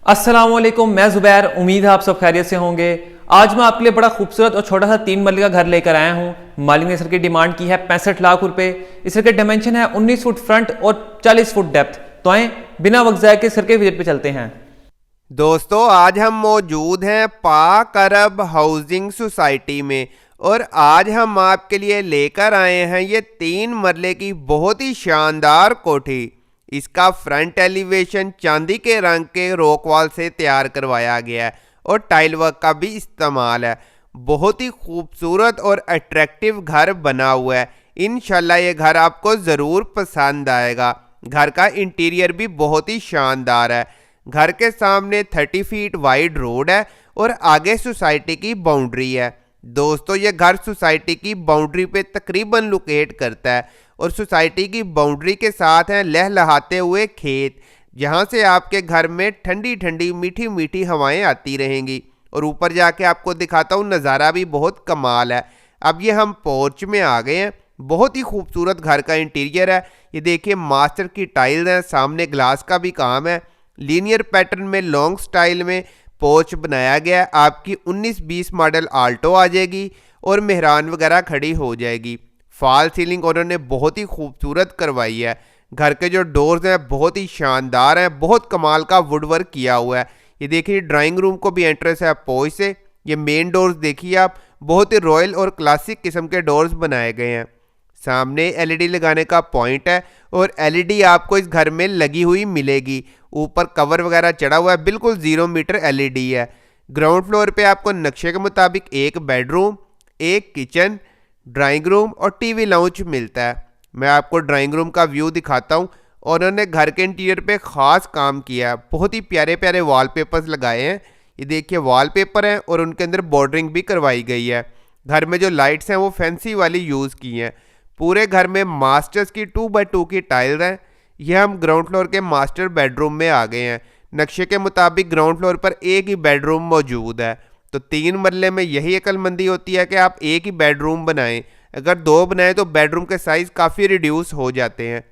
अस्सलामुअलैकुम, मैं ज़ुबैर। उम्मीद है आप सब खैरियत से होंगे। आज मैं आपके लिए बड़ा खूबसूरत और छोटा सा 3 मरले का घर लेकर आया हूँ। मालिक ने इस घर की डिमांड की है 65 लाख रुपए। इस घर के डायमेंशन है 19 फुट फ्रंट और 40 फुट डेप्थ। तो आए बिना वक्त ज़ाया के इस घर के विजिट पे चलते हैं। दोस्तों, आज हम मौजूद हैं पाक अरब हाउसिंग सोसाइटी में और आज हम आपके लिए लेकर आए हैं ये 3 मरले की बहुत ही शानदार कोठी। इसका फ्रंट एलिवेशन चांदी के रंग के रॉक वॉल से तैयार करवाया गया है और टाइल वर्क का भी इस्तेमाल है। बहुत ही खूबसूरत और अट्रैक्टिव घर बना हुआ है। इंशाल्लाह ये घर आपको ज़रूर पसंद आएगा। घर का इंटीरियर भी बहुत ही शानदार है। घर के सामने 30 फीट वाइड रोड है और आगे सोसाइटी की बाउंड्री है। दोस्तों, ये घर सोसाइटी की बाउंड्री पे तकरीबन लोकेट करता है और सोसाइटी की बाउंड्री के साथ हैं लहलहाते हुए खेत, जहां से आपके घर में ठंडी ठंडी मीठी मीठी हवाएं आती रहेंगी। और ऊपर जाके आपको दिखाता हूँ, नज़ारा भी बहुत कमाल है। अब ये हम पोर्च में आ गए हैं। बहुत ही खूबसूरत घर का इंटीरियर है। ये देखिए, मास्टर की टाइल्स हैं, सामने ग्लास का भी काम है। लीनियर पैटर्न में लॉन्ग स्टाइल में पोर्च बनाया गया है। आपकी 19-20 मॉडल आल्टो आ जाएगी और मेहरान वगैरह खड़ी हो जाएगी। फॉल सीलिंग उन्होंने बहुत ही खूबसूरत करवाई है। घर के जो डोर्स हैं बहुत ही शानदार हैं, बहुत कमाल का वुडवर्क किया हुआ है। ये देखिए, ड्राइंग रूम को भी एंट्रेंस है पोर्च से। ये मेन डोर्स देखिए आप, बहुत ही रॉयल और क्लासिक किस्म के डोर्स बनाए गए हैं। सामने एलईडी लगाने का पॉइंट है और एलईडी आपको इस घर में लगी हुई मिलेगी। ऊपर कवर वगैरह चढ़ा हुआ है, बिल्कुल 0 मीटर एलईडी है। ग्राउंड फ्लोर पे आपको नक्शे के मुताबिक एक बेडरूम, एक किचन, ड्राइंग रूम और टीवी लाउंज मिलता है। मैं आपको ड्राइंग रूम का व्यू दिखाता हूँ। और उन्होंने घर के इंटीरियर पे ख़ास काम किया है। बहुत ही प्यारे प्यारे वॉलपेपर्स लगाए हैं। ये देखिए, वॉलपेपर हैं और उनके अंदर बॉर्डरिंग भी करवाई गई है। घर में जो लाइट्स हैं वो फैंसी वाली यूज़ की हैं। पूरे घर में मास्टर्स की 2x2 की टाइल्स हैं। यह हम ग्राउंड फ्लोर के मास्टर बेडरूम में आ गए हैं। नक्शे के मुताबिक ग्राउंड फ्लोर पर एक ही बेडरूम मौजूद है। तो 3 मरले में यही अक्लमंदी होती है कि आप एक ही बेडरूम बनाएं। अगर 2 बनाएं तो बेडरूम के साइज काफ़ी रिड्यूस हो जाते हैं।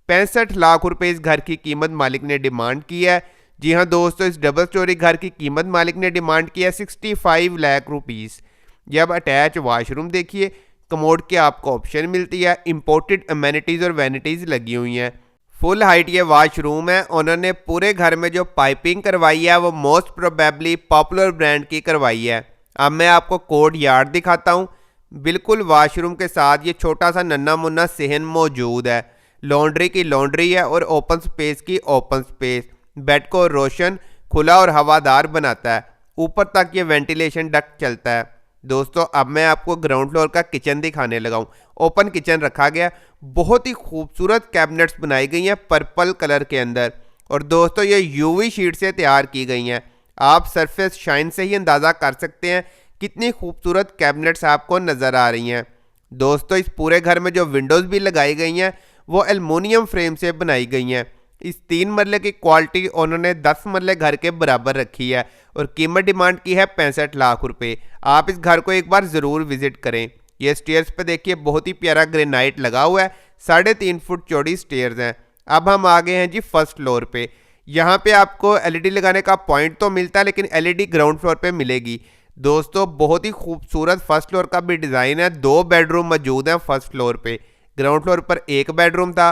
65 लाख रुपए इस घर की कीमत मालिक ने डिमांड की है। जी हाँ दोस्तों, इस डबल स्टोरी घर की कीमत मालिक ने डिमांड की है 65 लाख रुपीज़। जब अटैच वाशरूम देखिए, कमोड के आपको ऑप्शन मिलती है। इंपोर्टेड अमेनिटीज़ और वैनिटीज़ लगी हुई हैं। फुल हाइट ये वाशरूम है। उन्होंने पूरे घर में जो पाइपिंग करवाई है वो मोस्ट प्रोबेबली पॉपुलर ब्रांड की करवाई है। अब मैं आपको कोड यार्ड दिखाता हूँ। बिल्कुल वाशरूम के साथ ये छोटा सा नन्ना मुन्ना सहन मौजूद है। लॉन्ड्री की लॉन्ड्री है और ओपन स्पेस की ओपन स्पेस। बेड को रोशन, खुला और हवादार बनाता है। ऊपर तक ये वेंटिलेशन डक्ट चलता है। दोस्तों, अब मैं आपको ग्राउंड फ्लोर का किचन दिखाने लगा हूँ। ओपन किचन रखा गया। बहुत ही खूबसूरत कैबिनेट्स बनाई गई हैं पर्पल कलर के अंदर। और दोस्तों, ये यूवी शीट से तैयार की गई हैं। आप सरफेस शाइन से ही अंदाज़ा कर सकते हैं कितनी खूबसूरत कैबिनेट्स आपको नज़र आ रही हैं। दोस्तों, इस पूरे घर में जो विंडोज़ भी लगाई गई हैं वो एल्युमिनियम फ्रेम से बनाई गई हैं। इस 3 मरले की क्वालिटी उन्होंने 10 मरले घर के बराबर रखी है और कीमत डिमांड की है 65 लाख रुपए। आप इस घर को एक बार ज़रूर विजिट करें। ये स्टेयर्स पे देखिए, बहुत ही प्यारा ग्रेनाइट लगा हुआ है। 3.5 फुट चौड़ी स्टेयर्स हैं। अब हम आ गए हैं जी फर्स्ट फ्लोर पे। यहाँ पे आपको एलईडी लगाने का पॉइंट तो मिलता है, लेकिन एलईडी ग्राउंड फ्लोर पे मिलेगी। दोस्तों, बहुत ही खूबसूरत फर्स्ट फ्लोर का भी डिज़ाइन है। 2 बेडरूम मौजूद हैं फर्स्ट फ्लोर पे। ग्राउंड फ्लोर पर एक बेडरूम था।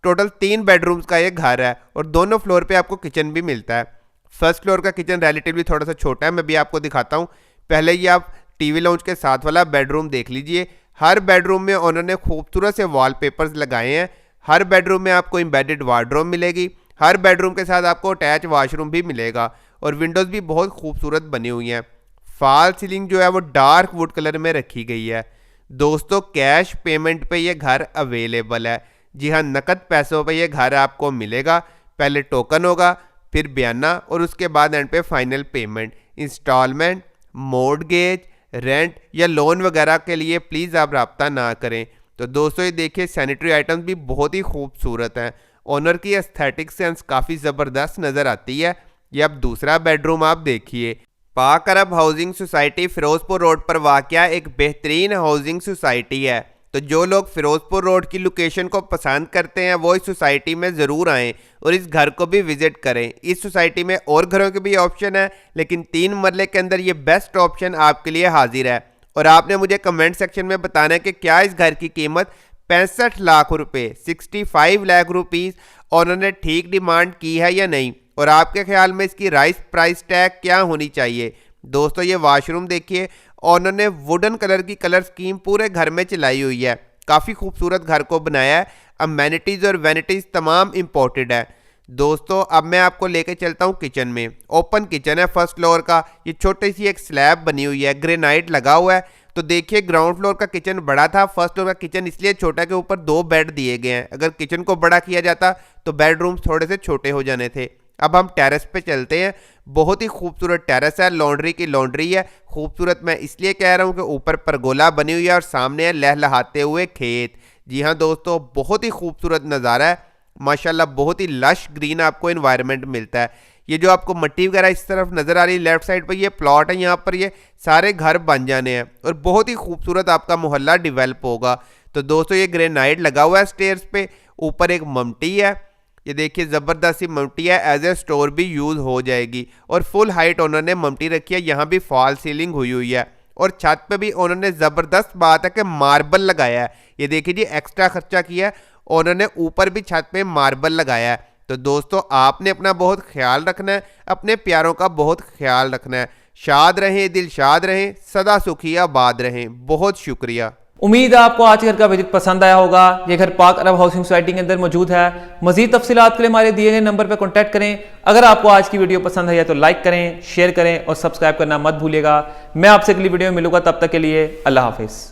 टोटल 3 बेडरूम्स का ये घर है और दोनों फ्लोर पे आपको किचन भी मिलता है। फर्स्ट फ्लोर का किचन रिलेटिवली थोड़ा सा छोटा है। मैं भी आपको दिखाता हूँ। पहले ये आप टीवी लाउंज के साथ वाला बेडरूम देख लीजिए। हर बेडरूम में उन्होंने खूबसूरत से वॉलपेपर्स लगाए हैं। हर बेडरूम में आपको एम्बेडेड वार्डरोब मिलेगी। हर बेडरूम के साथ आपको अटैच वाशरूम भी मिलेगा और विंडोज़ भी बहुत खूबसूरत बनी हुई हैं। फॉल सीलिंग जो है वो डार्क वुड कलर में रखी गई है। दोस्तों, कैश पेमेंट पे ये घर अवेलेबल है। जी हाँ, नकद पैसों पे ये घर आपको मिलेगा। पहले टोकन होगा, फिर बयाना और उसके बाद एंड पे final payment. Installment, mortgage, rent या लोन वगैरह के लिए प्लीज़ आप रब्ता ना करें। तो दोस्तों, ये देखिए, सैनिटरी आइटम्स भी बहुत ही खूबसूरत हैं। ओनर की एस्थेटिक सेंस काफ़ी ज़बरदस्त नज़र आती है। ये अब दूसरा बेडरूम आप देखिए। पाक अरब हाउसिंग सोसाइटी फिरोजपुर रोड पर वाक़या एक बेहतरीन हाउसिंग सोसाइटी है। तो जो लोग फिरोजपुर रोड की लोकेशन को पसंद करते हैं वो इस सोसाइटी में ज़रूर आएँ और इस घर को भी विजिट करें। इस सोसाइटी में और घरों के भी ऑप्शन है, लेकिन 3 मरले के अंदर ये बेस्ट ऑप्शन आपके लिए हाजिर है। और आपने मुझे कमेंट सेक्शन में बताना है कि क्या इस घर की कीमत 65 लाख रुपए 65 लाख रुपीस उन्होंने ठीक डिमांड की है या नहीं, और आपके ख्याल में इसकी राइस प्राइस टैग क्या होनी चाहिए। दोस्तों ये वॉशरूम देखिए, उन्होंने वुडन कलर की कलर स्कीम पूरे घर में चलाई हुई है। काफ़ी खूबसूरत घर को बनाया है। अमेनिटीज़ और वैनिटीज़ तमाम इम्पोर्टेड है। दोस्तों अब मैं आपको लेके चलता हूँ किचन में। ओपन किचन है फर्स्ट फ्लोर का। ये छोटी सी एक स्लैब बनी हुई है, ग्रेनाइट लगा हुआ है। तो देखिए ग्राउंड फ्लोर का किचन बड़ा था, फर्स्ट फ्लोर का किचन इसलिए छोटा के ऊपर 2 बेड दिए गए हैं। अगर किचन को बड़ा किया जाता तो बेडरूम थोड़े से छोटे हो जाने थे। अब हम टेरेस पे चलते हैं। बहुत ही खूबसूरत टेरेस है, लॉन्ड्री की लॉन्ड्री है। खूबसूरत मैं इसलिए कह रहा हूँ कि ऊपर परगोला बनी हुई है और सामने है लहलहाते हुए खेत। जी हाँ दोस्तों, बहुत ही खूबसूरत नज़ारा है माशाल्लाह। बहुत ही लश ग्रीन आपको एनवायरनमेंट मिलता है। ये जो आपको मट्टी वगैरह इस तरफ नज़र आ रही है लेफ्ट साइड पर, ये प्लॉट है। यहाँ पर ये सारे घर बन जाने हैं और बहुत ही खूबसूरत आपका मोहल्ला डेवलप होगा। तो दोस्तों ये ग्रेनाइट लगा हुआ है स्टेयर्स पे। ऊपर एक ममटी है, ये देखिए ज़बरदस्त सी ममटी है, एज ए स्टोर भी यूज़ हो जाएगी। और फुल हाइट उन्होंने ममटी रखी है। यहाँ भी फॉल सीलिंग हुई है और छत पे भी उन्होंने ज़बरदस्त बात है कि मार्बल लगाया है। ये देखिए जी एक्स्ट्रा खर्चा किया है उन्होंने, ऊपर भी छत पे मार्बल लगाया है। तो दोस्तों आपने अपना बहुत ख्याल रखना है, अपने प्यारों का बहुत ख्याल रखना है। शाद रहें, दिल शाद रहें, सदा सुखी आबाद रहें। बहुत शुक्रिया। उम्मीद है आपको आज के घर का विजिट पसंद आया होगा। ये घर पाक अरब हाउसिंग सोसाइटी के अंदर मौजूद है। मजीद तफसीलात के लिए हमारे दिए गए नंबर पर कॉन्टैक्ट करें। अगर आपको आज की वीडियो पसंद आई है तो लाइक करें, शेयर करें और सब्सक्राइब करना मत भूलिएगा। मैं आपसे अगली वीडियो में मिलूंगा, तब तक के लिए अल्लाह हाफिज़।